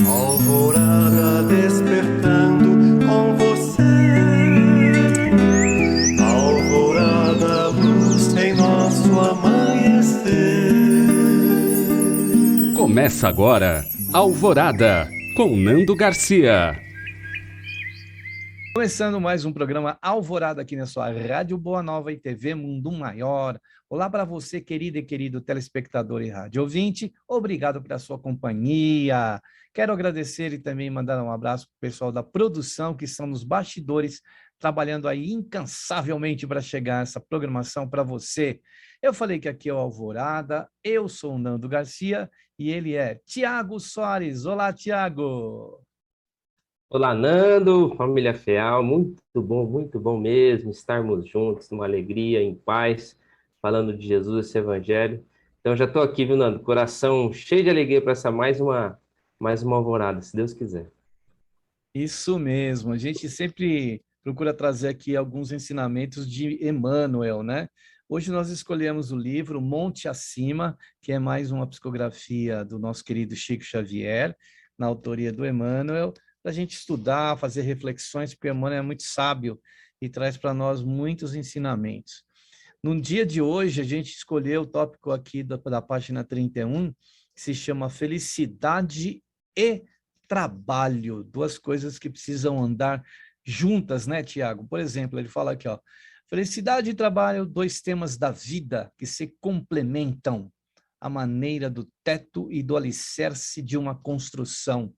Alvorada despertando com você. Alvorada, luz em nosso amanhecer. Começa agora, Alvorada, com Nando Garcia. Começando mais um programa Alvorada aqui na sua Rádio Boa Nova e TV Mundo Maior. Olá para você, querida e querido telespectador e rádio ouvinte. Obrigado pela sua companhia. Quero agradecer e também mandar um abraço para o pessoal da produção que estão nos bastidores, trabalhando aí incansavelmente para chegar essa programação para você. Eu falei que aqui é o Alvorada, eu sou o Nando Garcia e ele é Tiago Soares. Olá, Tiago. Olá, Nando, família Feal, muito bom mesmo estarmos juntos, numa alegria, em paz, falando de Jesus, esse evangelho. Então já estou aqui, viu, Nando? Coração cheio de alegria para essa mais uma alvorada, se Deus quiser. Isso mesmo, a gente sempre procura trazer aqui alguns ensinamentos de Emmanuel, né? Hoje nós escolhemos o livro Monte Acima, que é mais uma psicografia do nosso querido Chico Xavier, na autoria do Emmanuel, para a gente estudar, fazer reflexões, porque o Emmanuel é muito sábio e traz para nós muitos ensinamentos. No dia de hoje, a gente escolheu o tópico aqui da página 31, que se chama Felicidade e Trabalho, duas coisas que precisam andar juntas, né, Tiago? Por exemplo, ele fala aqui, ó, felicidade e trabalho, dois temas da vida que se complementam, a maneira do teto e do alicerce de uma construção.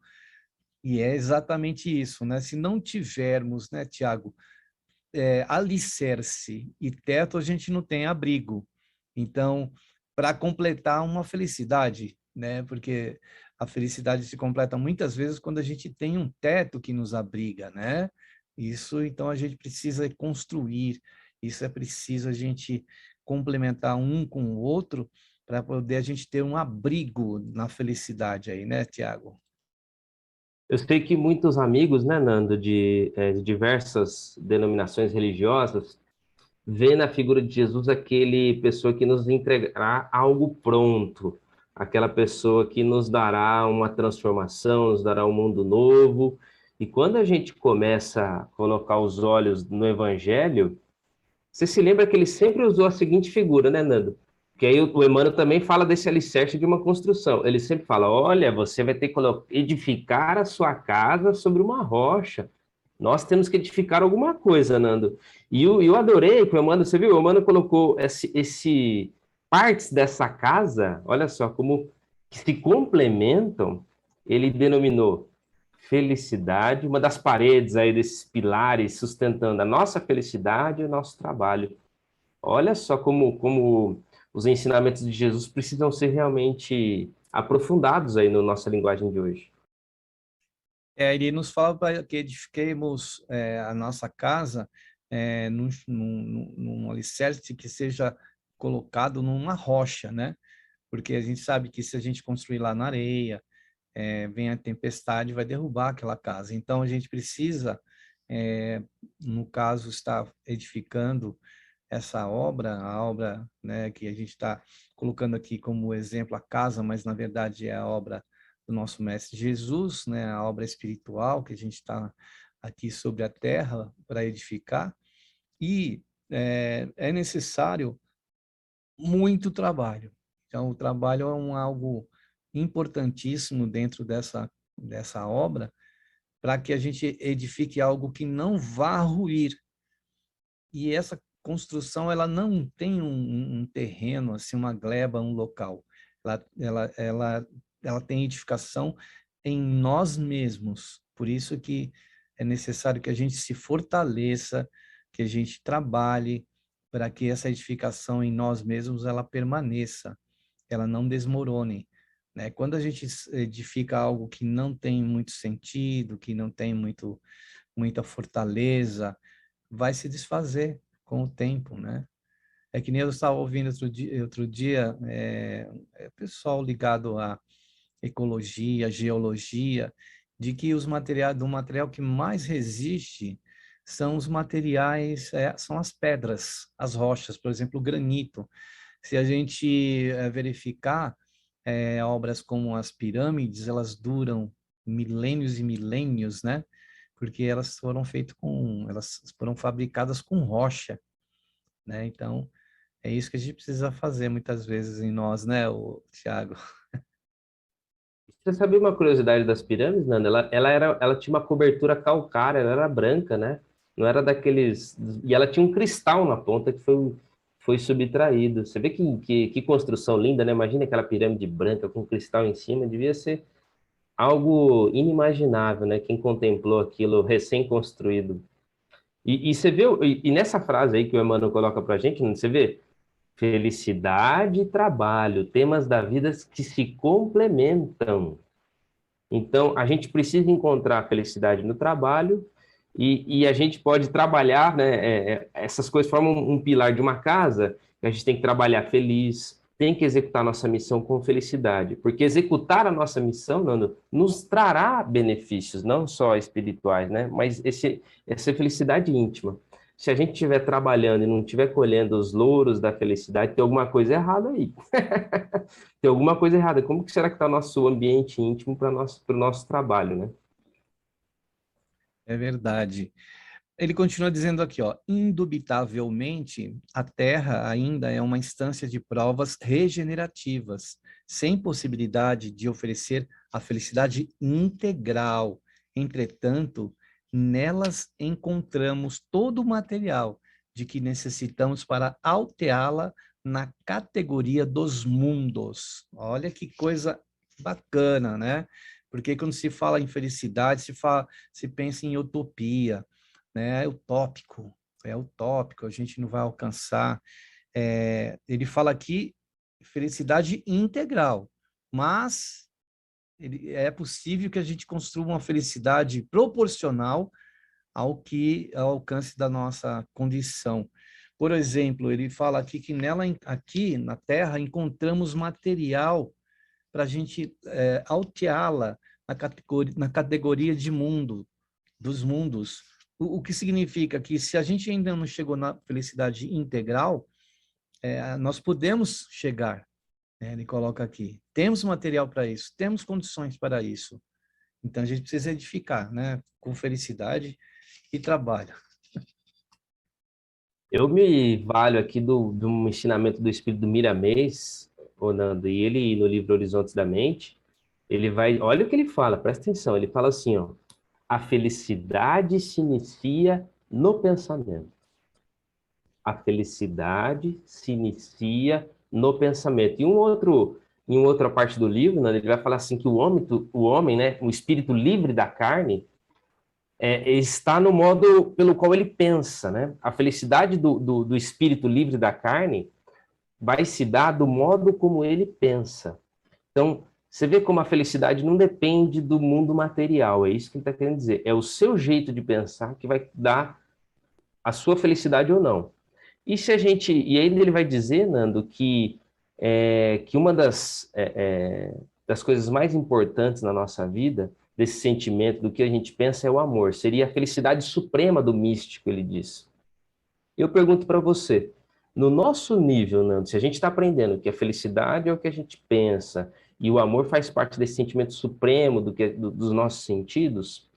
E é exatamente isso, né? Se não tivermos, né, Tiago, alicerce e teto, a gente não tem abrigo. Então, para completar uma felicidade, né? Porque a felicidade se completa muitas vezes quando a gente tem um teto que nos abriga, né? Isso, então, a gente precisa construir, isso é preciso a gente complementar um com o outro para poder a gente ter um abrigo na felicidade aí, né, Tiago? Eu sei que muitos amigos, né, Nando, de diversas denominações religiosas, vê na figura de Jesus aquele pessoa que nos entregará algo pronto, aquela pessoa que nos dará uma transformação, nos dará um mundo novo. E quando a gente começa a colocar os olhos no Evangelho, você se lembra que ele sempre usou a seguinte figura, né, Nando? Que aí o Emmanuel também fala desse alicerce de uma construção. Ele sempre fala: olha, você vai ter que edificar a sua casa sobre uma rocha. Nós temos que edificar alguma coisa, Nando. E eu adorei que o Emmanuel, você viu, o Emmanuel colocou partes dessa casa, olha só, como que se complementam, ele denominou felicidade, uma das paredes aí desses pilares sustentando a nossa felicidade e o nosso trabalho. Olha só como os ensinamentos de Jesus precisam ser realmente aprofundados aí na nossa linguagem de hoje. Ele nos fala para que edifiquemos a nossa casa num alicerce que seja colocado numa rocha, né? Porque a gente sabe que se a gente construir lá na areia, vem a tempestade, vai derrubar aquela casa. Então a gente precisa, no caso, estar edificando essa obra, a obra, né, que a gente está colocando aqui como exemplo a casa, mas na verdade é a obra do nosso Mestre Jesus, né, a obra espiritual que a gente está aqui sobre a terra para edificar, e é necessário muito trabalho. Então, o trabalho é algo importantíssimo dentro dessa obra, para que a gente edifique algo que não vá ruir. E essa construção, ela não tem um terreno, assim, uma gleba, um local. Ela tem edificação em nós mesmos. Por isso que é necessário que a gente se fortaleça, que a gente trabalhe para que essa edificação em nós mesmos ela permaneça, ela não desmorone, né? Quando a gente edifica algo que não tem muito sentido, que não tem muita fortaleza, vai se desfazer com o tempo, né? É que nem eu estava ouvindo outro dia pessoal ligado à ecologia, geologia, de que do material que mais resiste são os materiais, são as pedras, as rochas, por exemplo, o granito. Se a gente verificar, obras como as pirâmides, elas duram milênios e milênios, né? Porque elas foram fabricadas com rocha, né? Então, é isso que a gente precisa fazer muitas vezes em nós, né, Tiago? Você sabia uma curiosidade das pirâmides, Nanda? Ela tinha uma cobertura calcária, ela era branca, né? Não era daqueles... E ela tinha um cristal na ponta que foi subtraído. Você vê que construção linda, né? Imagina aquela pirâmide branca com cristal em cima, devia ser algo inimaginável, né? Quem contemplou aquilo recém-construído. E você vê, e nessa frase aí que o Emmanuel coloca pra gente, você vê? Felicidade e trabalho, temas da vida que se complementam. Então, a gente precisa encontrar a felicidade no trabalho e a gente pode trabalhar, né? Essas coisas formam um pilar de uma casa, que a gente tem que trabalhar feliz, tem que executar a nossa missão com felicidade, porque executar a nossa missão, Nando, nos trará benefícios, não só espirituais, né? Mas essa felicidade íntima. Se a gente estiver trabalhando e não estiver colhendo os louros da felicidade, tem alguma coisa errada aí. Tem alguma coisa errada. Como que será que está o nosso ambiente íntimo para o nosso trabalho, né? É verdade. Ele continua dizendo aqui, ó, indubitavelmente, a Terra ainda é uma instância de provas regenerativas, sem possibilidade de oferecer a felicidade integral. Entretanto, nelas encontramos todo o material de que necessitamos para alteá-la na categoria dos mundos. Olha que coisa bacana, né? Porque quando se fala em felicidade, se pensa em utopia, né? É utópico, a gente não vai alcançar. Ele fala aqui felicidade integral, mas é possível que a gente construa uma felicidade proporcional ao alcance da nossa condição. Por exemplo, ele fala aqui que aqui na Terra encontramos material para a gente alteá-la na categoria de mundo, dos mundos. O que significa que se a gente ainda não chegou na felicidade integral, nós podemos chegar, né? Ele coloca aqui. Temos material para isso, temos condições para isso. Então a gente precisa edificar, né? Com felicidade e trabalho. Eu me valho aqui do ensinamento do Espírito do Miramês, ô Nando, e ele, no livro Horizontes da Mente, ele vai... Olha o que ele fala, presta atenção. Ele fala assim, ó, a felicidade se inicia no pensamento. A felicidade se inicia no pensamento. Em uma outra parte do livro, né, ele vai falar assim que o homem, né, o espírito livre da carne, está no modo pelo qual ele pensa, né? A felicidade do espírito livre da carne vai se dar do modo como ele pensa. Então, você vê como a felicidade não depende do mundo material, é isso que ele está querendo dizer. É o seu jeito de pensar que vai dar a sua felicidade ou não. E aí ele vai dizer, Nando, que uma das coisas mais importantes na nossa vida, desse sentimento, do que a gente pensa, é o amor. Seria a felicidade suprema do místico, ele diz. Eu pergunto para você, no nosso nível, Nando, se a gente está aprendendo que a felicidade é o que a gente pensa, e o amor faz parte desse sentimento supremo dos nossos sentidos,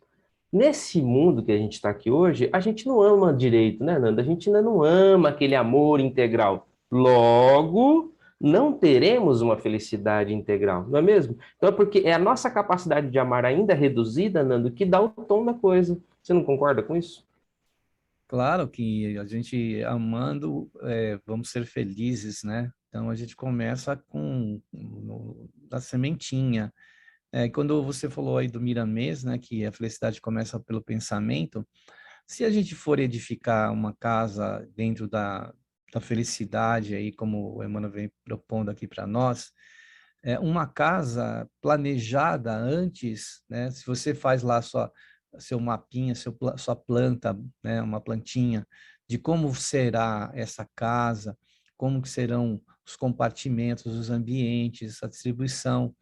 nesse mundo que a gente está aqui hoje, a gente não ama direito, né, Nanda? A gente ainda não ama aquele amor integral. Logo, não teremos uma felicidade integral, não é mesmo? Então é porque é a nossa capacidade de amar ainda reduzida, Nando, que dá o tom da coisa. Você não concorda com isso? Claro que a gente amando, vamos ser felizes, né? Então a gente começa da sementinha. Quando você falou aí do Miramês, né, que a felicidade começa pelo pensamento, se a gente for edificar uma casa dentro da felicidade, aí como o Emmanuel vem propondo aqui para nós, uma casa planejada antes, né, se você faz lá seu mapinha, sua planta, né, uma plantinha, de como será essa casa, como que serão os compartimentos, os ambientes, a distribuição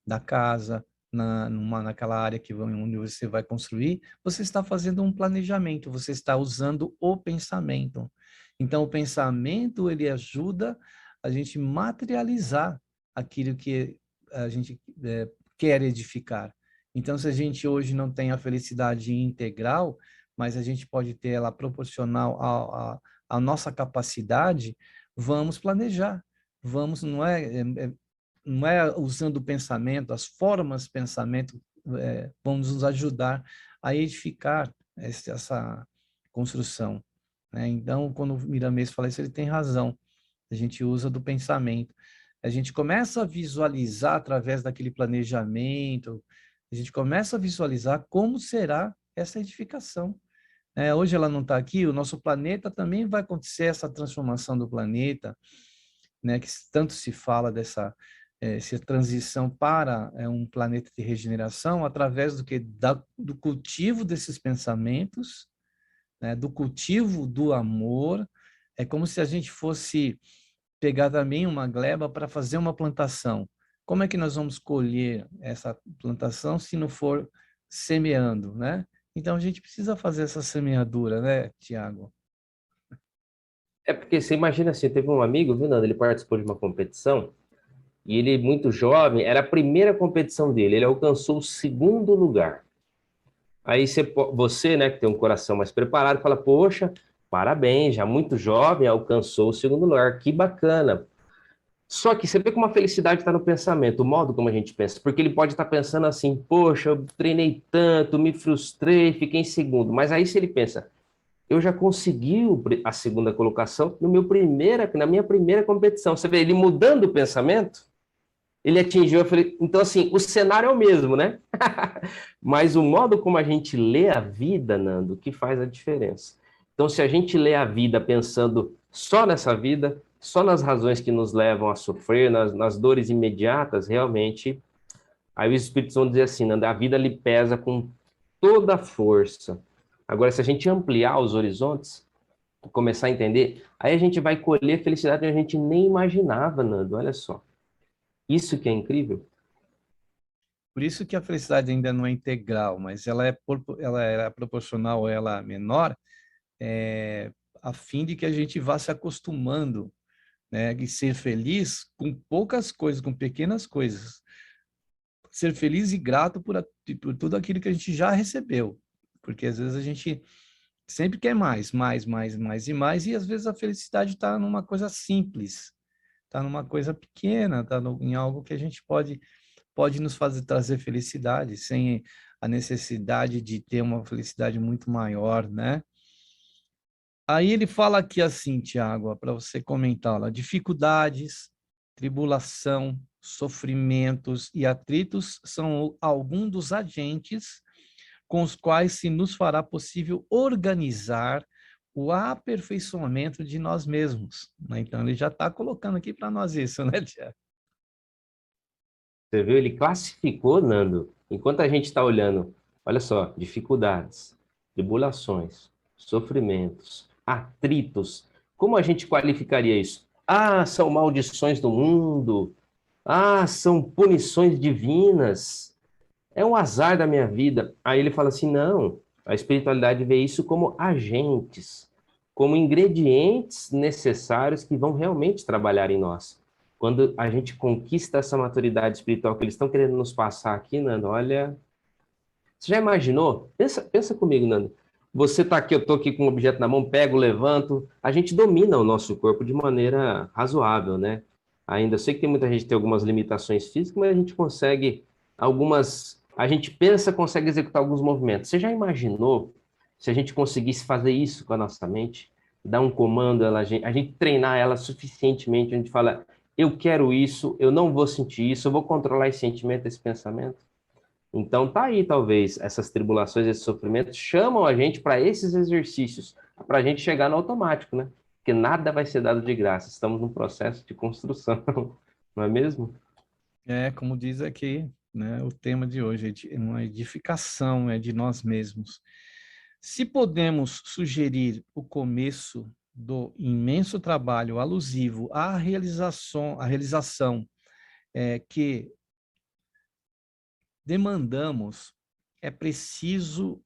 da casa, naquela área onde você vai construir, você está fazendo um planejamento, você está usando o pensamento. Então, o pensamento, ele ajuda a gente materializar aquilo que a gente quer edificar. Então, se a gente hoje não tem a felicidade integral, mas a gente pode ter ela proporcional à nossa capacidade, vamos planejar. Vamos, não é usando o pensamento, as formas de pensamento vão nos ajudar a edificar essa construção, né? Então, quando o Miramês fala isso, ele tem razão. A gente usa do pensamento. A gente começa a visualizar através daquele planejamento, a gente começa a visualizar como será essa edificação. Hoje ela não está aqui, o nosso planeta também vai acontecer essa transformação do planeta, né, que tanto se fala dessa essa transição para um planeta de regeneração através do cultivo desses pensamentos, né, do cultivo do amor. É como se a gente fosse pegar também uma gleba para fazer uma plantação. Como é que nós vamos colher essa plantação se não for semeando, né? Então a gente precisa fazer essa semeadura, né, Tiago? É porque você imagina assim, teve um amigo, viu, Nando? Ele participou de uma competição e ele, muito jovem, era a primeira competição dele, ele alcançou o segundo lugar. Aí você, né, que tem um coração mais preparado, fala, poxa, parabéns, já muito jovem, alcançou o segundo lugar, que bacana. Só que você vê como a felicidade está no pensamento, o modo como a gente pensa, porque ele pode estar pensando assim, poxa, eu treinei tanto, me frustrei, fiquei em segundo. Mas aí se ele pensa, eu já consegui a segunda colocação na minha primeira competição. Você vê, ele mudando o pensamento, ele atingiu, então assim, o cenário é o mesmo, né? Mas o modo como a gente lê a vida, Nando, que faz a diferença. Então, se a gente lê a vida pensando só nessa vida, só nas razões que nos levam a sofrer, nas dores imediatas, realmente, aí os espíritos vão dizer assim, Nando, a vida lhe pesa com toda a força. Agora, se a gente ampliar os horizontes, começar a entender, aí a gente vai colher felicidade que a gente nem imaginava, Nando, olha só. Isso que é incrível. Por isso que a felicidade ainda não é integral, mas ela é proporcional, ela é menor, a fim de que a gente vá se acostumando, né, e ser feliz com poucas coisas, com pequenas coisas. Ser feliz e grato por tudo aquilo que a gente já recebeu, porque às vezes a gente sempre quer mais, mais, mais, mais e mais, e às vezes a felicidade está numa coisa simples, está numa coisa pequena, está em algo que a gente pode nos fazer trazer felicidade, sem a necessidade de ter uma felicidade muito maior, né? Aí ele fala aqui assim, Tiago, para você comentá-la: dificuldades, tribulação, sofrimentos e atritos são alguns dos agentes com os quais se nos fará possível organizar o aperfeiçoamento de nós mesmos, né? Então ele já está colocando aqui para nós isso, né, Tiago? Você viu? Ele classificou, Nando, enquanto a gente está olhando, olha só, dificuldades, tribulações, sofrimentos, atritos. Como a gente qualificaria isso? Ah, são maldições do mundo. Ah, são punições divinas. É um azar da minha vida. Aí ele fala assim: não, a espiritualidade vê isso como agentes, como ingredientes necessários que vão realmente trabalhar em nós. Quando a gente conquista essa maturidade espiritual que eles estão querendo nos passar aqui, Nando, olha. Você já imaginou? Pensa comigo, Nando. Você está aqui, eu estou aqui com um objeto na mão, pego, levanto. A gente domina o nosso corpo de maneira razoável, né? Ainda sei que tem muita gente que tem algumas limitações físicas, mas a gente consegue algumas. A gente pensa, consegue executar alguns movimentos. Você já imaginou se a gente conseguisse fazer isso com a nossa mente? Dar um comando, a gente treinar ela suficientemente, a gente fala, eu quero isso, eu não vou sentir isso, eu vou controlar esse sentimento, esse pensamento. Então tá aí, talvez, essas tribulações, esses sofrimentos chamam a gente para esses exercícios, para a gente chegar no automático, né? Porque nada vai ser dado de graça, estamos num processo de construção, não é mesmo? Como diz aqui, né, o tema de hoje, uma edificação de nós mesmos. Se podemos sugerir o começo do imenso trabalho alusivo à realização que demandamos, é preciso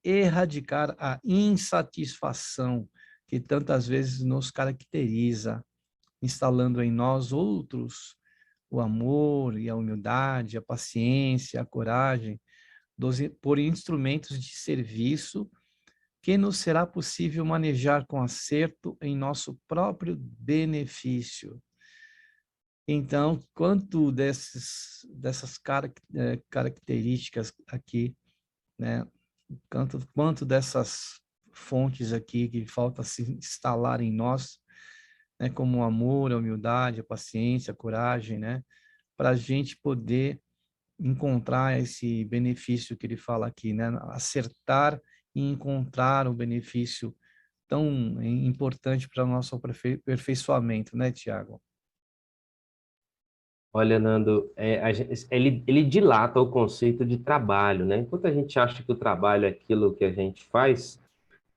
erradicar a insatisfação que tantas vezes nos caracteriza, instalando em nós outros o amor e a humildade, a paciência, a coragem, por instrumentos de serviço que nos será possível manejar com acerto em nosso próprio benefício. Então, quanto dessas características aqui, né? Quanto dessas fontes aqui que falta se instalar em nós, né? Como o amor, a humildade, a paciência, a coragem, né? Para a gente poder encontrar esse benefício que ele fala aqui, né? Acertar e encontrar o benefício tão importante para o nosso aperfeiçoamento, né, Tiago? Olha, Nando, ele dilata o conceito de trabalho, né? Enquanto a gente acha que o trabalho é aquilo que a gente faz,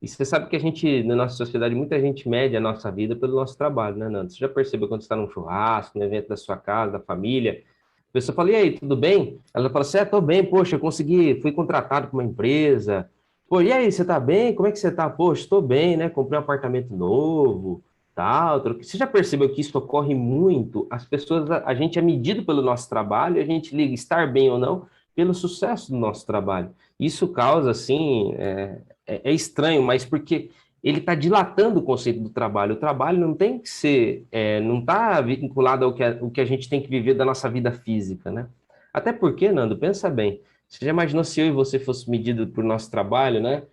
e você sabe que a gente, na nossa sociedade, muita gente mede a nossa vida pelo nosso trabalho, né, Nando? Você já percebeu quando você está num churrasco, no evento da sua casa, da família, a pessoa fala, e aí, tudo bem? Ela fala assim, tô bem, poxa, eu consegui, fui contratado por uma empresa. Pô, e aí, você tá bem? Como é que você tá? Poxa, estou bem, né? Comprei um apartamento novo, tal. Você já percebeu que isso ocorre muito? As pessoas, a gente é medido pelo nosso trabalho, a gente liga estar bem ou não pelo sucesso do nosso trabalho. Isso causa, assim, é estranho, mas porque ele está dilatando o conceito do trabalho. O trabalho não tem que ser, não está vinculado ao que a gente tem que viver da nossa vida física, né? Até porque, Nando, pensa bem, você já imaginou se eu e você fosse medido por nosso trabalho, né?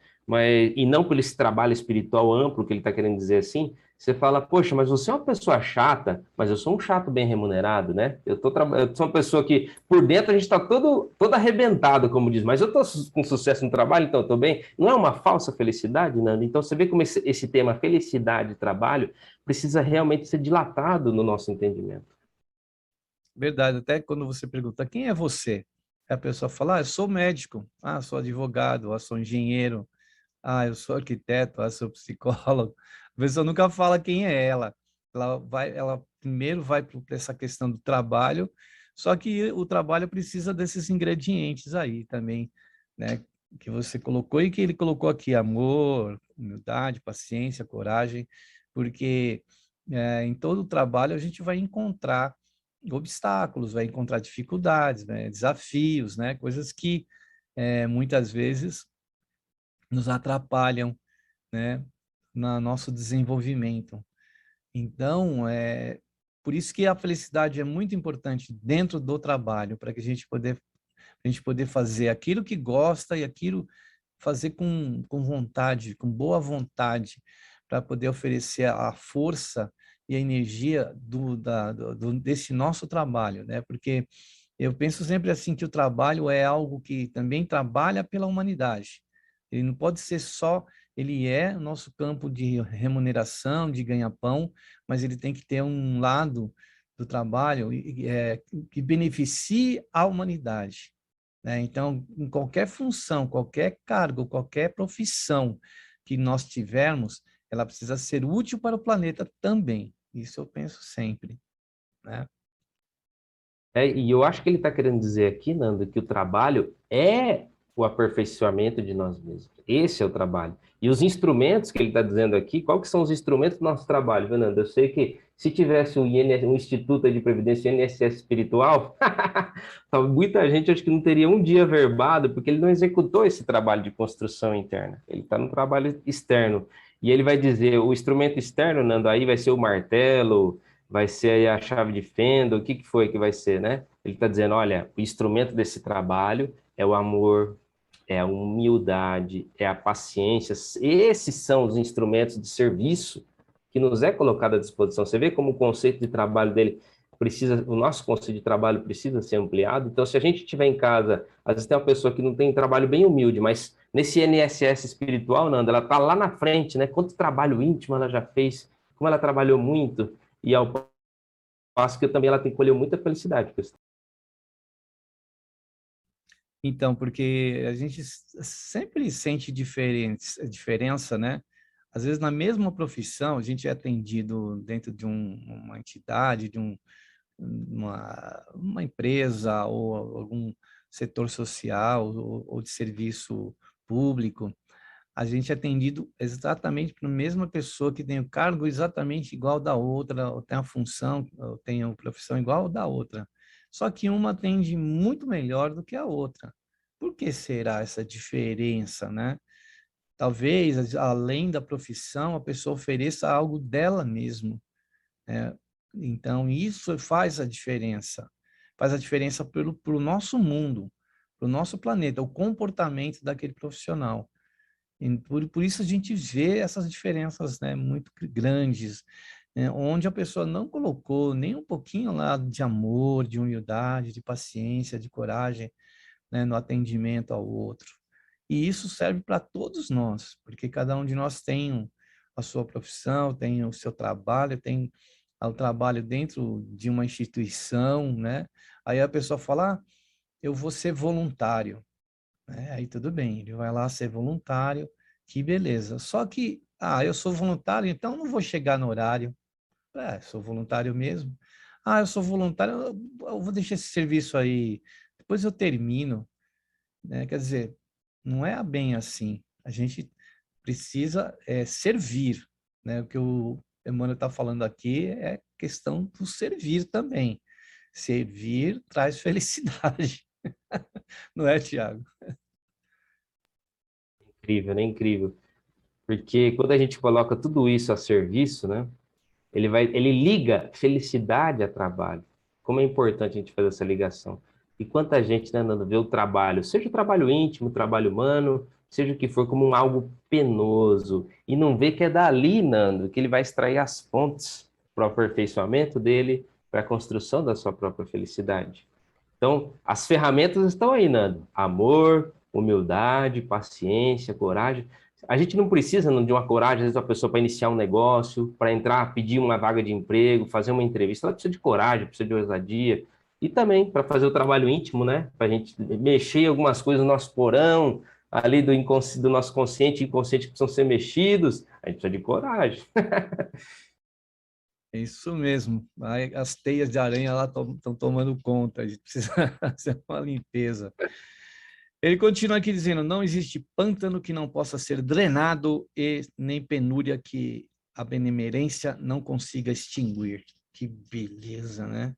E não por esse trabalho espiritual amplo que ele está querendo dizer assim? Você fala, poxa, mas você é uma pessoa chata, mas eu sou um chato bem remunerado, né? Eu sou uma pessoa que, por dentro, a gente está todo arrebentado, como diz, mas eu estou com sucesso no trabalho, então eu estou bem. Não é uma falsa felicidade, Nando? Então você vê como esse tema felicidade e trabalho precisa realmente ser dilatado no nosso entendimento. Verdade, até quando você pergunta, quem é você? A pessoa fala, eu sou médico, sou advogado, sou engenheiro, eu sou arquiteto, sou psicólogo. A pessoa nunca fala quem é ela. Ela primeiro vai para essa questão do trabalho, só que o trabalho precisa desses ingredientes aí também, né? Que você colocou e que ele colocou aqui, amor, humildade, paciência, coragem, porque em todo o trabalho a gente vai encontrar obstáculos, vai encontrar dificuldades, né? Desafios, né? Coisas que muitas vezes nos atrapalham, né, no nosso desenvolvimento. Então, por isso que a felicidade é muito importante dentro do trabalho, para que a gente poder fazer aquilo que gosta e aquilo fazer com vontade, com boa vontade, para poder oferecer a força e a energia desse nosso trabalho, né? Porque eu penso sempre assim que o trabalho é algo que também trabalha pela humanidade. Ele não pode ser só, ele é o nosso campo de remuneração, de ganha-pão, mas ele tem que ter um lado do trabalho que beneficie a humanidade, né? Então, em qualquer função, qualquer cargo, qualquer profissão que nós tivermos, ela precisa ser útil para o planeta também. Isso eu penso sempre, né? E eu acho que ele está querendo dizer aqui, Nando, que o trabalho é o aperfeiçoamento de nós mesmos. Esse é o trabalho. E os instrumentos que ele está dizendo aqui, qual que são os instrumentos do nosso trabalho, viu, Nando? Eu sei que se tivesse um Instituto de Previdência, INSS espiritual, muita gente acho que não teria um dia verbado, porque ele não executou esse trabalho de construção interna. Ele está no trabalho externo. E ele vai dizer, o instrumento externo, Nando, aí vai ser o martelo, vai ser aí a chave de fenda, o que que foi que vai ser, né? Ele está dizendo, olha, o instrumento desse trabalho é o amor, é a humildade, é a paciência. Esses são os instrumentos de serviço que nos é colocado à disposição. Você vê como o conceito de trabalho dele precisa, o nosso conceito de trabalho precisa ser ampliado. Então, se a gente estiver em casa, às vezes tem uma pessoa que não tem trabalho bem humilde, mas nesse INSS espiritual, Nanda, ela está lá na frente, né? Quanto trabalho íntimo ela já fez, como ela trabalhou muito, e ao passo que também ela tem que colher muita felicidade. Então, porque a gente sempre sente diferença, né? Às vezes, na mesma profissão, a gente é atendido dentro de uma entidade, de uma empresa ou algum setor social ou de serviço público. A gente é atendido exatamente pela mesma pessoa que tem o cargo exatamente igual da outra, ou tem a função, ou tem a profissão igual da outra. Só que uma atende muito melhor do que a outra, Por que será essa diferença, né? Talvez, além da profissão, a pessoa ofereça algo dela mesma, né? Então, isso faz a diferença. Faz a diferença para o nosso mundo, para o nosso planeta, o comportamento daquele profissional. E por isso a gente vê essas diferenças, né, muito grandes, né, onde a pessoa não colocou nem um pouquinho lá de amor, de humildade, de paciência, de coragem, né, no atendimento ao outro. E isso serve para todos nós, porque cada um de nós tem a sua profissão, tem o seu trabalho, tem o trabalho dentro de uma instituição, né? Aí a pessoa fala, eu vou ser voluntário, né? Aí tudo bem, ele vai lá ser voluntário, que beleza. Só que, eu sou voluntário, então não vou chegar no horário. Sou voluntário mesmo. Eu sou voluntário, eu vou deixar esse serviço aí, depois eu termino, né? Quer dizer, não é bem assim. A gente precisa servir, né? O que o Emmanuel está falando aqui é questão do servir também. Servir traz felicidade, não é, Tiago? Incrível, né? Incrível. Porque quando a gente coloca tudo isso a serviço, né? Ele liga felicidade a trabalho. Como é importante a gente fazer essa ligação. E quanta gente, né, Nando, vê o trabalho, seja o trabalho íntimo, o trabalho humano, seja o que for, como um algo penoso, e não vê que é dali, Nando, que ele vai extrair as fontes para o aperfeiçoamento dele, para a construção da sua própria felicidade. Então, as ferramentas estão aí, Nando. Amor, humildade, paciência, coragem. A gente não precisa de uma coragem, às vezes, uma pessoa para iniciar um negócio, para entrar, pedir uma vaga de emprego, fazer uma entrevista. Ela precisa de coragem, precisa de ousadia. E também para fazer o trabalho íntimo, né? Para a gente mexer em algumas coisas no nosso porão, ali do nosso consciente e inconsciente que precisam ser mexidos. A gente precisa de coragem. É isso mesmo. Aí as teias de aranha lá estão tomando conta. A gente precisa fazer uma limpeza. Ele continua aqui dizendo, não existe pântano que não possa ser drenado e nem penúria que a benemerência não consiga extinguir. Que beleza, né?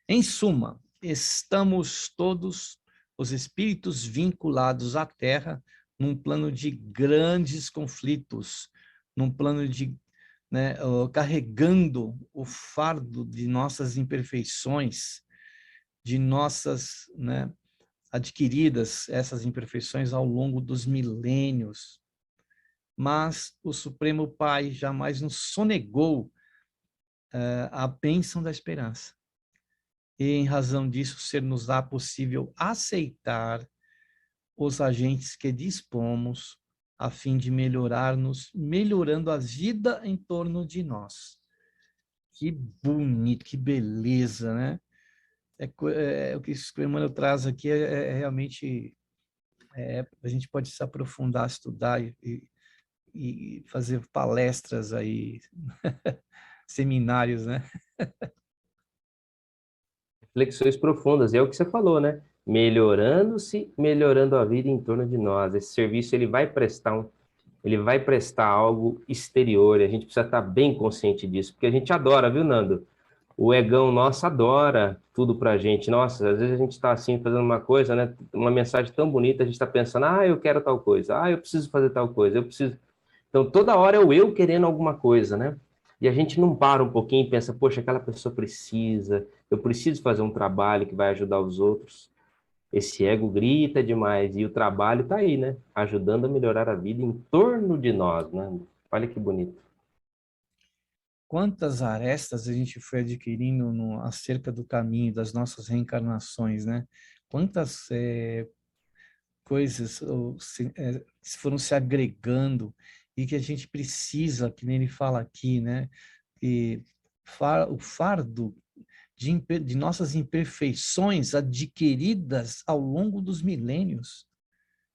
Em suma, estamos todos os espíritos vinculados à Terra num plano de grandes conflitos, num plano de, né, carregando o fardo de nossas imperfeições, de nossas, né, adquiridas essas imperfeições ao longo dos milênios. Mas o Supremo Pai jamais nos sonegou a bênção da esperança. E, em razão disso, ser-nos-á possível aceitar os agentes que dispomos a fim de melhorar-nos, melhorando a vida em torno de nós. Que bonito, que beleza, né? O que o Emmanuel traz aqui realmente a gente pode se aprofundar, estudar e fazer palestras aí, seminários, né? Reflexões profundas, é o que você falou, né? Melhorando-se, melhorando a vida em torno de nós. Esse serviço ele vai prestar algo exterior, e a gente precisa estar bem consciente disso, porque a gente adora, viu, Nando? O egão nosso adora tudo pra gente. Nossa, às vezes a gente está assim fazendo uma coisa, né? Uma mensagem tão bonita, a gente está pensando, eu quero tal coisa, eu preciso fazer tal coisa, eu preciso. Então, toda hora é o eu querendo alguma coisa, né? E a gente não para um pouquinho e pensa, poxa, aquela pessoa precisa, eu preciso fazer um trabalho que vai ajudar os outros. Esse ego grita demais e o trabalho está aí, né? Ajudando a melhorar a vida em torno de nós, né? Olha que bonito. Quantas arestas a gente foi adquirindo acerca do caminho das nossas reencarnações, né? Quantas coisas foram se agregando e que a gente precisa, que nem ele fala aqui, né? E o fardo de nossas imperfeições adquiridas ao longo dos milênios.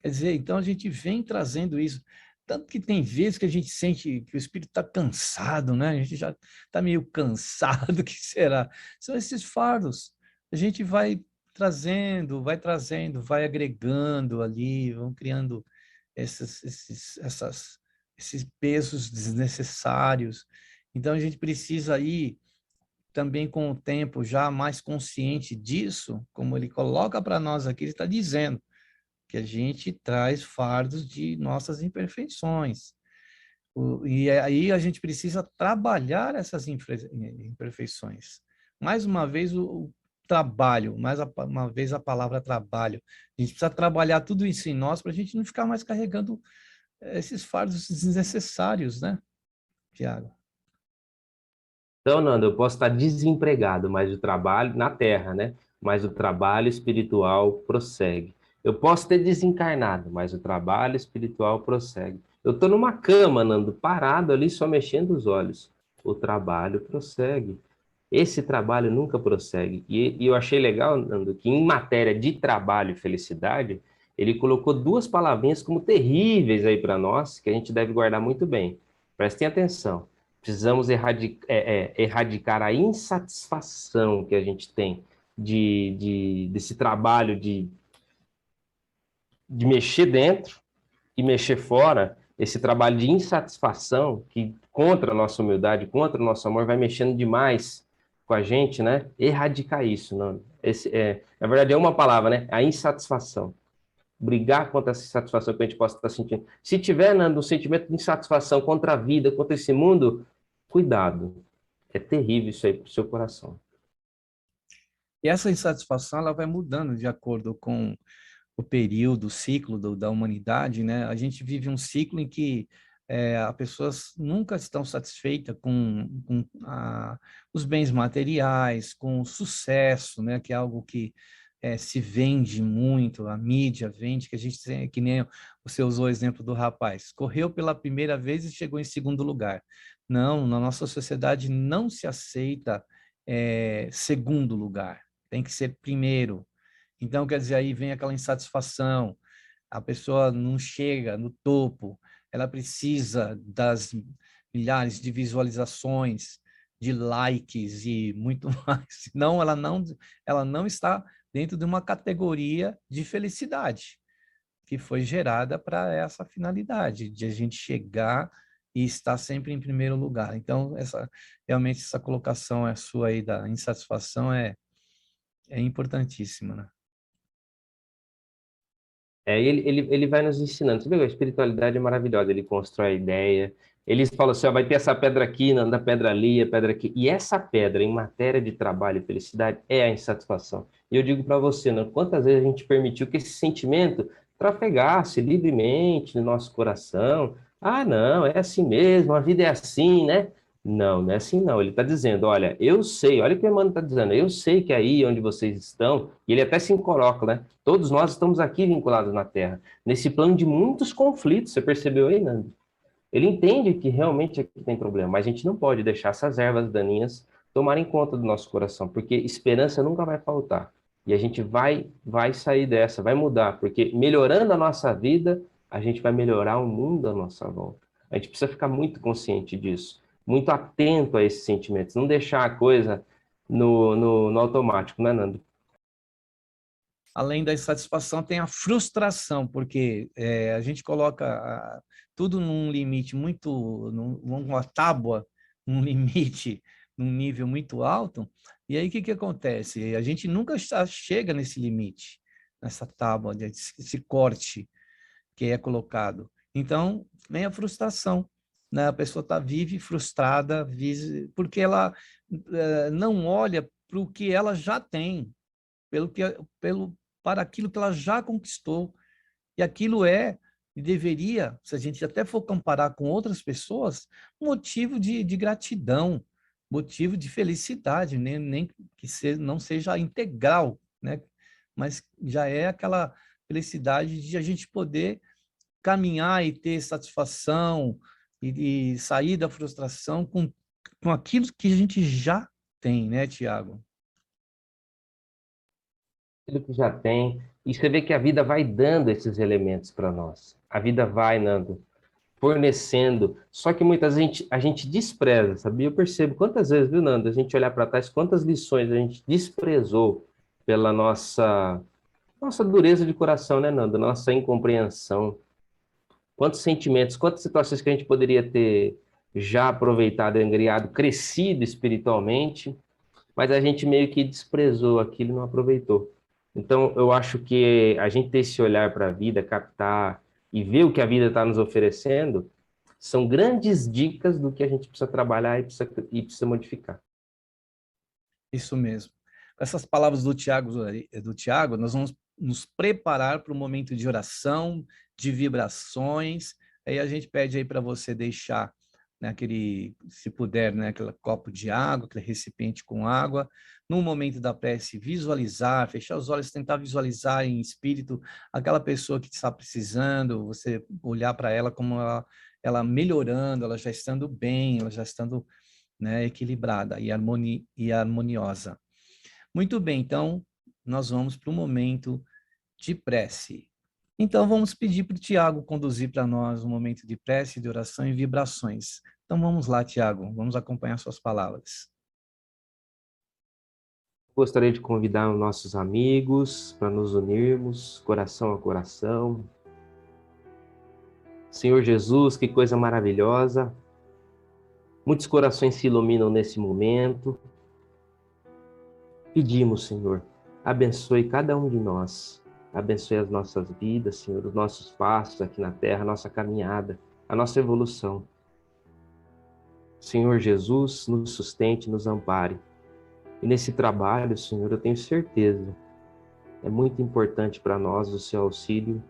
Quer dizer, então a gente vem trazendo isso. Tanto que tem vezes que a gente sente que o espírito está cansado, né? A gente já está meio cansado, o que será? São esses fardos. A gente vai trazendo, vai agregando ali, vão criando esses pesos desnecessários. Então a gente precisa ir também com o tempo já mais consciente disso, como ele coloca para nós aqui, ele está dizendo, que a gente traz fardos de nossas imperfeições. E aí a gente precisa trabalhar essas imperfeições. Mais uma vez, o trabalho, uma vez a palavra trabalho. A gente precisa trabalhar tudo isso em nós para a gente não ficar mais carregando esses fardos desnecessários, né, Tiago? Então, Nando, eu posso estar desempregado, mas o trabalho na terra, né? Mas o trabalho espiritual prossegue. Eu posso ter desencarnado, mas o trabalho espiritual prossegue. Eu estou numa cama, Nando, parado ali, só mexendo os olhos. O trabalho prossegue. Esse trabalho nunca prossegue. E eu achei legal, Nando, que em matéria de trabalho e felicidade, ele colocou duas palavrinhas como terríveis aí para nós, que a gente deve guardar muito bem. Prestem atenção. Precisamos erradicar a insatisfação que a gente tem desse trabalho de mexer dentro e mexer fora, esse trabalho de insatisfação que contra a nossa humildade, contra o nosso amor, vai mexendo demais com a gente, né? Erradicar isso, não? Na verdade, é uma palavra, né? A insatisfação. Brigar contra essa insatisfação que a gente possa estar sentindo. Se tiver, Nando, um sentimento de insatisfação contra a vida, contra esse mundo, cuidado. É terrível isso aí para o seu coração. E essa insatisfação ela vai mudando de acordo com o período, o ciclo da humanidade, né? A gente vive um ciclo em que as pessoas nunca estão satisfeitas com os bens materiais, com o sucesso, né? Que é algo que se vende muito, a mídia vende, que a gente tem, que nem você usou o exemplo do rapaz, correu pela primeira vez e chegou em segundo lugar. Não, na nossa sociedade não se aceita segundo lugar, tem que ser primeiro. Então, quer dizer, aí vem aquela insatisfação, a pessoa não chega no topo, ela precisa das milhares de visualizações, de likes e muito mais, senão ela não está dentro de uma categoria de felicidade que foi gerada para essa finalidade, de a gente chegar e estar sempre em primeiro lugar. Então, realmente essa colocação sua aí da insatisfação é importantíssima, né? Ele vai nos ensinando. Você vê, a espiritualidade é maravilhosa. Ele constrói a ideia. Eles falam assim: ó, vai ter essa pedra aqui, não da pedra ali, a pedra aqui. E essa pedra, em matéria de trabalho e felicidade, é a insatisfação. E eu digo para você, né, quantas vezes a gente permitiu que esse sentimento trafegasse livremente no nosso coração? Ah, não, é assim mesmo, a vida é assim, né? Não, não é assim não. Ele está dizendo, olha, eu sei, olha o que o Emmanuel está dizendo, eu sei que aí onde vocês estão, e ele até se coloca, né? Todos nós estamos aqui vinculados na Terra, nesse plano de muitos conflitos, você percebeu aí, Nando? Ele entende que realmente aqui tem problema, mas a gente não pode deixar essas ervas daninhas tomarem conta do nosso coração, porque esperança nunca vai faltar. E a gente vai sair dessa, vai mudar, porque melhorando a nossa vida, a gente vai melhorar o mundo à nossa volta. A gente precisa ficar muito consciente disso, muito atento a esses sentimentos, não deixar a coisa no automático, né, Nando? Além da insatisfação, tem a frustração, porque a gente coloca tudo num limite numa tábua, num limite, num nível muito alto, e aí o que acontece? A gente nunca chega nesse limite, nessa tábua, esse corte que é colocado. Então, vem a frustração, né? A pessoa vive frustrada, porque ela não olha para o que ela já tem, para aquilo que ela já conquistou. E aquilo e deveria, se a gente até for comparar com outras pessoas, motivo de gratidão, motivo de felicidade, nem que não seja integral, né? Mas já é aquela felicidade de a gente poder caminhar e ter satisfação e sair da frustração com aquilo que a gente já tem, né, Tiago? Aquilo que já tem. E você vê que a vida vai dando esses elementos para nós. A vida vai, Nando, fornecendo. Só que muitas vezes a gente despreza, sabia? Eu percebo quantas vezes, viu, Nando, a gente olhar para trás, quantas lições a gente desprezou pela nossa dureza de coração, né, Nando? Nossa incompreensão. Quantos sentimentos, quantas situações que a gente poderia ter já aproveitado, angriado, crescido espiritualmente, mas a gente meio que desprezou aquilo e não aproveitou. Então, eu acho que a gente ter esse olhar para a vida, captar e ver o que a vida está nos oferecendo, são grandes dicas do que a gente precisa trabalhar e precisa modificar. Isso mesmo. Com essas palavras do Tiago, nós vamos nos preparar para o momento de oração, de vibrações. Aí a gente pede aí para você deixar, né, aquele, se puder, né, aquele copo de água, aquele recipiente com água. No momento da prece, visualizar, fechar os olhos, tentar visualizar em espírito aquela pessoa que está precisando, você olhar para ela como ela melhorando, ela já estando bem, ela já estando, né, equilibrada e harmoniosa. Muito bem, então nós vamos para o momento de prece. Então vamos pedir para o Tiago conduzir para nós um momento de prece, de oração e vibrações. Então vamos lá, Tiago, vamos acompanhar suas palavras. Gostaria de convidar os nossos amigos para nos unirmos, coração a coração. Senhor Jesus, que coisa maravilhosa. Muitos corações se iluminam nesse momento. Pedimos, Senhor, abençoe cada um de nós. Abençoe as nossas vidas, Senhor, os nossos passos aqui na terra, a nossa caminhada, a nossa evolução. Senhor Jesus, nos sustente, nos ampare. E nesse trabalho, Senhor, eu tenho certeza, é muito importante para nós o seu auxílio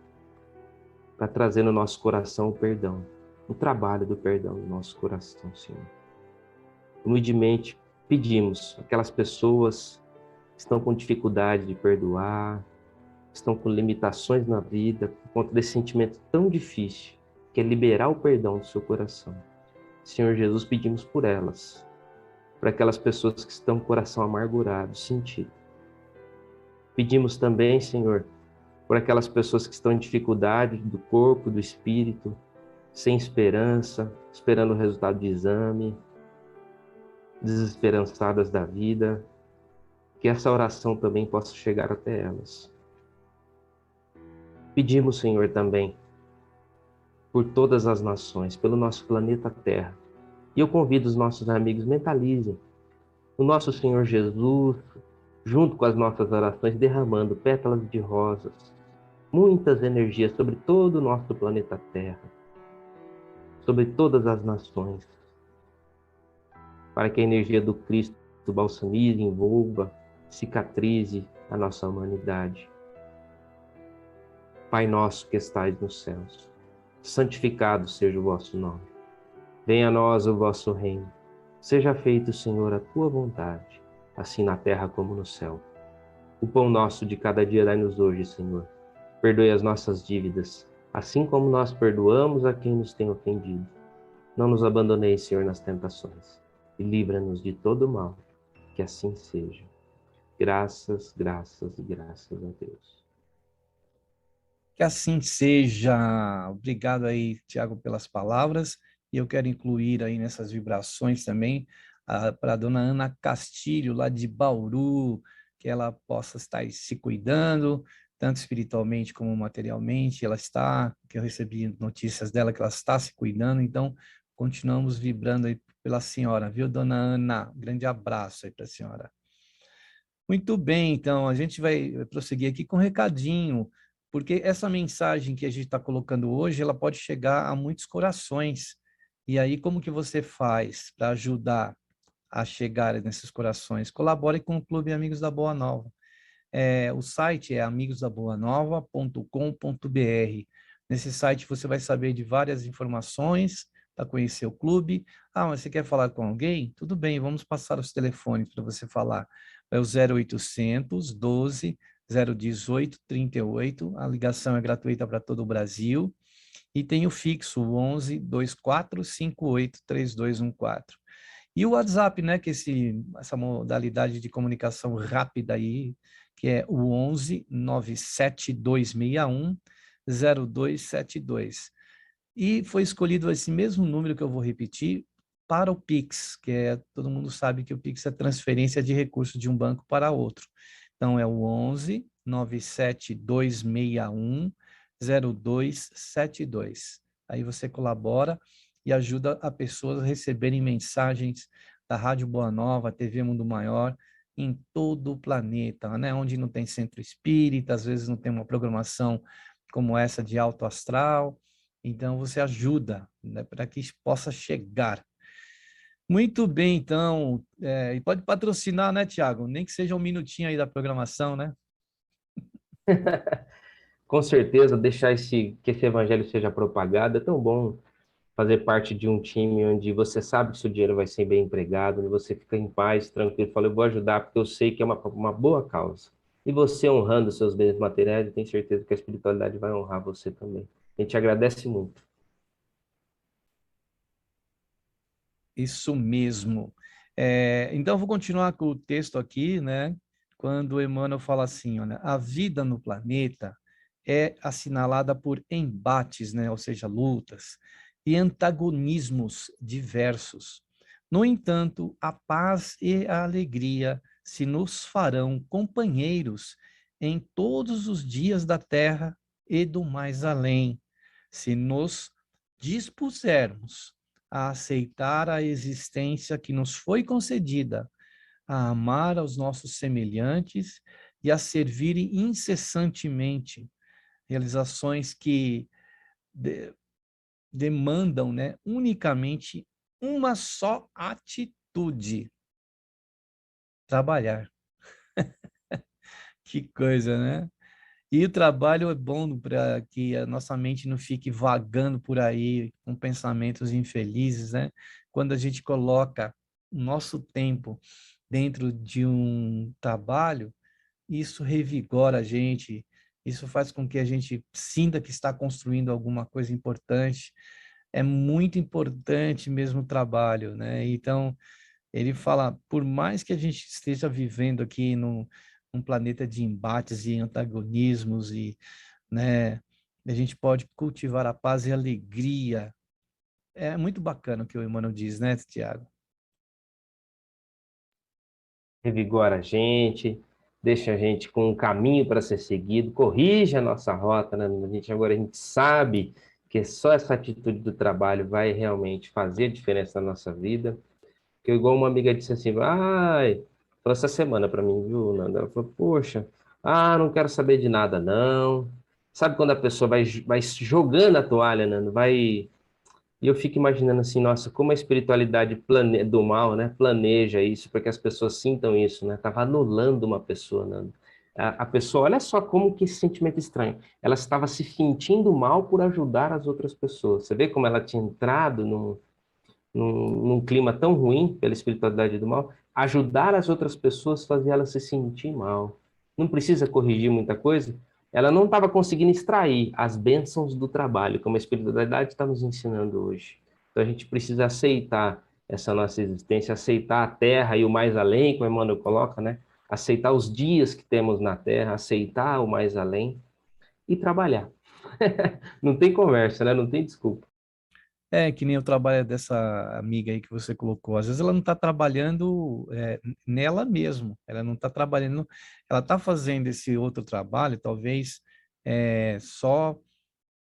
para trazer no nosso coração o perdão, o trabalho do perdão no nosso coração, Senhor. Humildemente pedimos aquelas pessoas que estão com dificuldade de perdoar, estão com limitações na vida, por conta desse sentimento tão difícil, que é liberar o perdão do seu coração. Senhor Jesus, pedimos por elas, para aquelas pessoas que estão com o coração amargurado, sentido. Pedimos também, Senhor, por aquelas pessoas que estão em dificuldade do corpo, do espírito, sem esperança, esperando o resultado de exame, desesperançadas da vida, que essa oração também possa chegar até elas. Pedimos, Senhor, também por todas as nações, pelo nosso planeta Terra. E eu convido os nossos amigos, mentalizem o nosso Senhor Jesus, junto com as nossas orações, derramando pétalas de rosas, muitas energias sobre todo o nosso planeta Terra, sobre todas as nações, para que a energia do Cristo balsamize, envolva, cicatrize a nossa humanidade. Pai nosso que estais nos céus, santificado seja o vosso nome. Venha a nós o vosso reino. Seja feito, Senhor, a tua vontade, assim na terra como no céu. O pão nosso de cada dia dai-nos hoje, Senhor. Perdoe as nossas dívidas, assim como nós perdoamos a quem nos tem ofendido. Não nos abandoneis, Senhor, nas tentações, e livra-nos de todo mal, que assim seja. Graças, graças, graças a Deus. Que assim seja. Obrigado aí, Tiago, pelas palavras. E eu quero incluir aí nessas vibrações também para a dona Ana Castilho, lá de Bauru, que ela possa estar se cuidando, tanto espiritualmente como materialmente. Ela está, que eu recebi notícias dela que ela está se cuidando, então continuamos vibrando aí pela senhora, viu, dona Ana? Grande abraço aí para a senhora. Muito bem, então a gente vai prosseguir aqui com um recadinho, porque essa mensagem que a gente está colocando hoje, ela pode chegar a muitos corações. E aí, como que você faz para ajudar a chegar nesses corações? Colabore com o Clube Amigos da Boa Nova. O site é amigosdaboanova.com.br. Nesse site você vai saber de várias informações para conhecer o clube. Ah, mas você quer falar com alguém? Tudo bem, vamos passar os telefones para você falar. É o 0800 12 018 38. A ligação é gratuita para todo o Brasil. E tem o fixo, o 11 24 58 3214. E o WhatsApp, né, que essa modalidade de comunicação rápida aí, que é o 11 97261 0272. E foi escolhido esse mesmo número que eu vou repetir para o Pix, todo mundo sabe que o Pix é transferência de recursos de um banco para outro. Então é o 11 97261 0272. Aí você colabora e ajuda a pessoas a receberem mensagens da Rádio Boa Nova, TV Mundo Maior, em todo o planeta, né? Onde não tem centro espírita, às vezes não tem uma programação como essa de alto astral. Então, você ajuda, né, para que isso possa chegar. Muito bem, então. E pode patrocinar, né, Tiago? Nem que seja um minutinho aí da programação, né? Com certeza, deixar que esse evangelho seja propagado é tão bom fazer parte de um time onde você sabe que seu dinheiro vai ser bem empregado, onde você fica em paz, tranquilo, fala, eu vou ajudar porque eu sei que é uma boa causa. E você honrando seus bens materiais, eu tenho certeza que a espiritualidade vai honrar você também. A gente agradece muito. Isso mesmo. Então, eu vou continuar com o texto aqui, né? Quando Emmanuel fala assim, olha, a vida no planeta é assinalada por embates, né? Ou seja, lutas e antagonismos diversos. No entanto, a paz e a alegria se nos farão companheiros em todos os dias da terra e do mais além, se nos dispusermos a aceitar a existência que nos foi concedida, a amar aos nossos semelhantes e a servir incessantemente, realizações que demandam, né, unicamente uma só atitude: trabalhar. Que coisa, né? E o trabalho é bom para que a nossa mente não fique vagando por aí com pensamentos infelizes, né? Quando a gente coloca o nosso tempo dentro de um trabalho, isso revigora a gente, isso faz com que a gente sinta que está construindo alguma coisa importante. É muito importante mesmo o trabalho, né? Então, ele fala, por mais que a gente esteja vivendo aqui num planeta de embates e antagonismos e, né, a gente pode cultivar a paz e a alegria. É muito bacana o que o Emmanuel diz, né, Tiago? Revigora a gente, deixa a gente com um caminho para ser seguido, corrige a nossa rota, né? A gente sabe que só essa atitude do trabalho vai realmente fazer diferença na nossa vida. Que igual uma amiga disse assim, ai, falou essa semana para mim, viu, Nanda? Ela falou, poxa, não quero saber de nada, não. Sabe quando a pessoa vai jogando a toalha, Nanda? E eu fico imaginando assim, nossa, como a espiritualidade do mal, né, planeja isso para que as pessoas sintam isso, né? Tava anulando uma pessoa, Nanda. A pessoa, olha só como que esse sentimento estranho. Ela estava se sentindo mal por ajudar as outras pessoas. Você vê como ela tinha entrado num clima tão ruim pela espiritualidade do mal, ajudar as outras pessoas fazia ela se sentir mal. Não precisa corrigir muita coisa. Ela não estava conseguindo extrair as bênçãos do trabalho, como a espiritualidade está nos ensinando hoje. Então a gente precisa aceitar essa nossa existência, aceitar a terra e o mais além, como Emmanuel coloca, né? Aceitar os dias que temos na terra, aceitar o mais além e trabalhar. Não tem conversa, né? Não tem desculpa. Que nem o trabalho dessa amiga aí que você colocou. Às vezes ela não está trabalhando nela mesmo, ela não está trabalhando, ela está fazendo esse outro trabalho, talvez só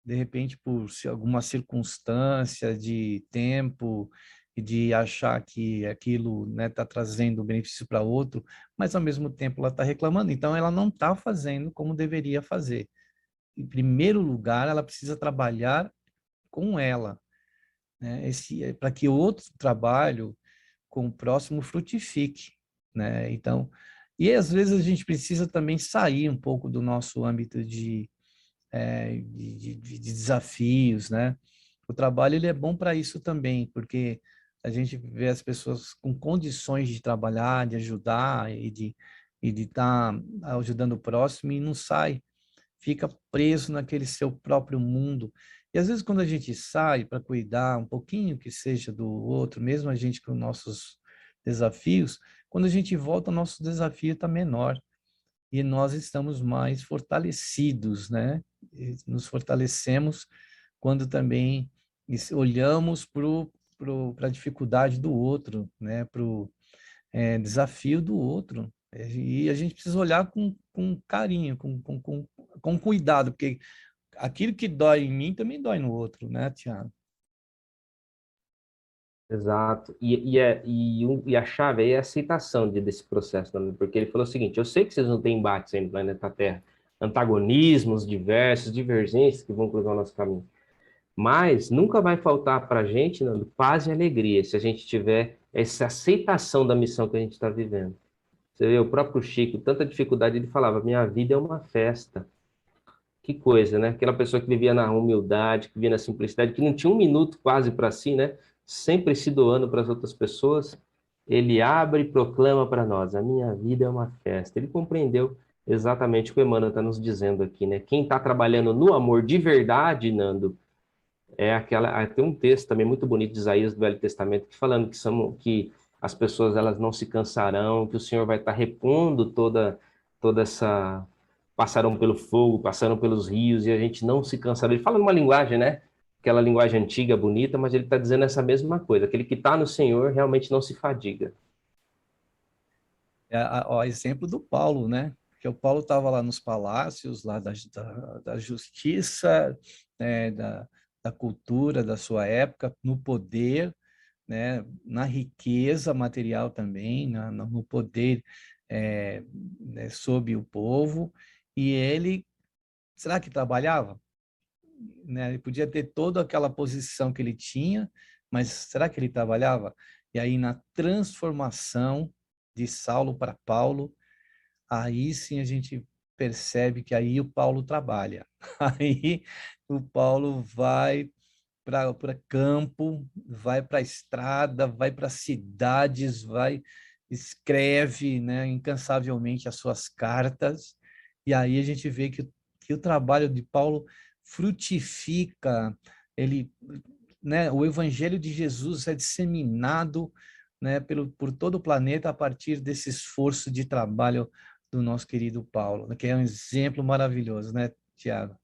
de repente por alguma circunstância de tempo e de achar que aquilo, né, está trazendo benefício para outro, mas ao mesmo tempo ela está reclamando. Então ela não está fazendo como deveria fazer. Em primeiro lugar, ela precisa trabalhar com ela, né? Para que o outro trabalho com o próximo frutifique, né? Então, e às vezes a gente precisa também sair um pouco do nosso âmbito de desafios, né? O trabalho ele é bom para isso também, porque a gente vê as pessoas com condições de trabalhar, de ajudar e de estar ajudando o próximo e não sai, fica preso naquele seu próprio mundo. E às vezes quando a gente sai para cuidar um pouquinho que seja do outro, mesmo a gente com nossos desafios, quando a gente volta, nosso desafio está menor e nós estamos mais fortalecidos, né? E nos fortalecemos quando também olhamos para a dificuldade do outro, né? Para o desafio do outro. E a gente precisa olhar com carinho, com cuidado, porque aquilo que dói em mim também dói no outro, né, Tiago? Exato. E a chave aí é a aceitação desse processo, né? Porque ele falou o seguinte: eu sei que vocês não têm embates aí no planeta Terra, antagonismos diversos, divergências que vão cruzar o nosso caminho. Mas nunca vai faltar para a gente, Nando, paz e alegria, se a gente tiver essa aceitação da missão que a gente está vivendo. Você vê, o próprio Chico, tanta dificuldade, ele falava: minha vida é uma festa. Que coisa, né? Aquela pessoa que vivia na humildade, que vivia na simplicidade, que não tinha um minuto quase para si, né? Sempre se doando para as outras pessoas. Ele abre e proclama para nós: a minha vida é uma festa. Ele compreendeu exatamente o que o Emmanuel está nos dizendo aqui, né? Quem está trabalhando no amor de verdade, Nando, é aquela. Tem um texto também muito bonito de Isaías do Velho Testamento que falando que as pessoas elas não se cansarão, que o Senhor vai estar repondo toda essa passaram pelo fogo, passaram pelos rios e a gente não se cansará. Ele fala numa linguagem, né? Aquela linguagem antiga, bonita, mas ele está dizendo essa mesma coisa. Aquele que está no Senhor realmente não se fadiga. Ó, exemplo do Paulo, né? Porque o Paulo estava lá nos palácios, lá da justiça, né? Da cultura da sua época, no poder, né? Na riqueza material também, no poder né? Sobre o povo. E ele, será que trabalhava? Né? Ele podia ter toda aquela posição que ele tinha, mas será que ele trabalhava? E aí, na transformação de Saulo para Paulo, aí sim a gente percebe que aí o Paulo trabalha. Aí o Paulo vai para campo, vai para a estrada, vai para cidades, vai escreve, né, incansavelmente as suas cartas. E aí a gente vê que o trabalho de Paulo frutifica, ele, né, o evangelho de Jesus é disseminado, né, por todo o planeta a partir desse esforço de trabalho do nosso querido Paulo, que é um exemplo maravilhoso, né, Tiago?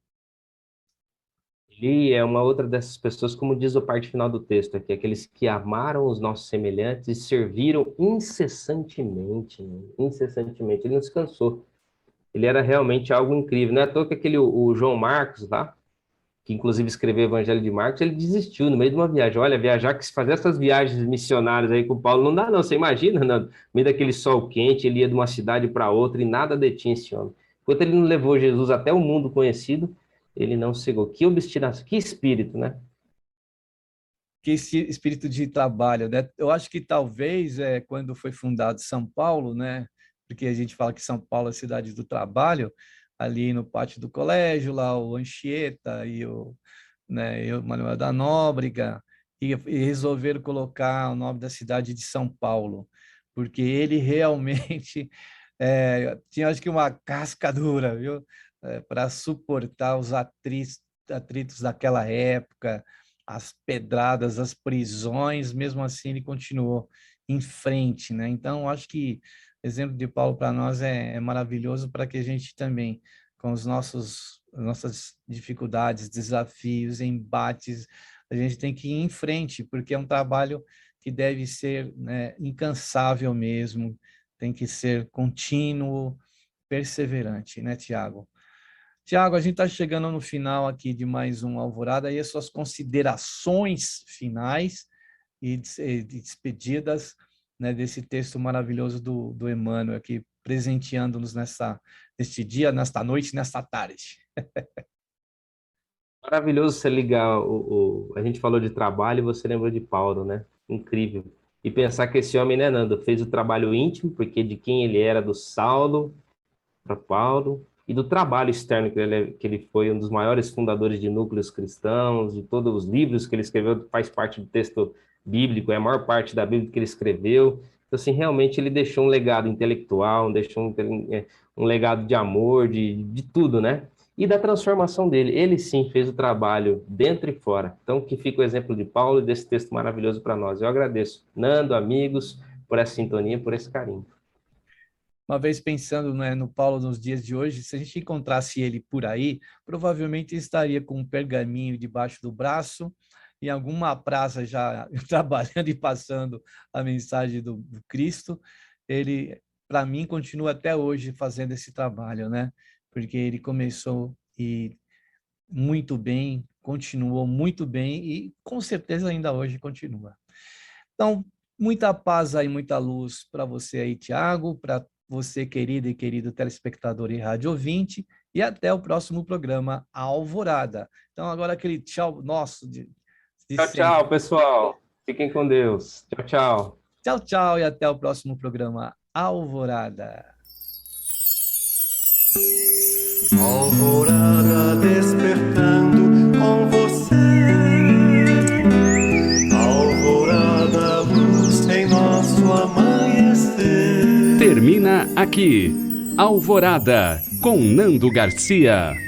Ele é uma outra dessas pessoas, como diz a parte final do texto aqui, aqueles que amaram os nossos semelhantes e serviram incessantemente, né? Incessantemente. Ele não se cansou. Ele era realmente algo incrível. Não é à toa que o João Marcos lá, que inclusive escreveu o Evangelho de Marcos, ele desistiu no meio de uma viagem. Olha, viajar, que se fazer essas viagens missionárias aí com o Paulo não dá não. Você imagina, não? No meio daquele sol quente, ele ia de uma cidade para outra e nada detinha esse homem. Enquanto ele não levou Jesus até o mundo conhecido, ele não cegou. Que obstinação, que espírito, né? Que esse espírito de trabalho, né? Eu acho que talvez quando foi fundado São Paulo, né? Porque a gente fala que São Paulo é a cidade do trabalho, ali no pátio do colégio, lá o Anchieta e o Manuel da Nóbrega, e resolveram colocar o nome da cidade de São Paulo, porque ele realmente tinha, acho que, uma casca dura, viu? Para suportar os atritos daquela época, as pedradas, as prisões, mesmo assim ele continuou em frente, né? Então, acho que o exemplo de Paulo para nós é maravilhoso para que a gente também, com nossas dificuldades, desafios, embates, a gente tem que ir em frente, porque é um trabalho que deve ser, né, incansável mesmo, tem que ser contínuo, perseverante, né, Tiago? Tiago, a gente está chegando no final aqui de mais um Alvorada, e as suas considerações finais e despedidas, né, desse texto maravilhoso do Emmanuel aqui, presenteando-nos neste dia, nesta noite, nesta tarde. Maravilhoso você ligar a gente falou de trabalho e você lembrou de Paulo, né? Incrível. E pensar que esse homem, né, Nando, fez o trabalho íntimo, porque de quem ele era, do Saulo para Paulo, e do trabalho externo, que ele foi um dos maiores fundadores de núcleos cristãos, de todos os livros que ele escreveu, faz parte do texto bíblico, é a maior parte da Bíblia que ele escreveu. Então, assim, realmente ele deixou um legado intelectual, deixou um legado de amor, de tudo, né? E da transformação dele. Ele sim fez o trabalho dentro e fora. Então, que fica o exemplo de Paulo e desse texto maravilhoso para nós. Eu agradeço, Nando, amigos, por essa sintonia, por esse carinho. Uma vez pensando, né, no Paulo nos dias de hoje, se a gente encontrasse ele por aí, provavelmente ele estaria com um pergaminho debaixo do braço, em alguma praça já trabalhando e passando a mensagem do Cristo. Ele, para mim, continua até hoje fazendo esse trabalho, né? Porque ele começou e muito bem, continuou muito bem e com certeza ainda hoje continua. Então, muita paz aí, muita luz para você aí, Tiago, para você, querida e querido telespectador e rádio ouvinte, e até o próximo programa Alvorada. Então, agora aquele tchau nosso de Tchau, sempre. tchau, pessoal. Fiquem com Deus. Tchau, tchau. Tchau, tchau, e até o próximo programa Alvorada. Alvorada despertando com você. Alvorada, luz em nosso amanhecer. Termina aqui Alvorada com Nando Garcia.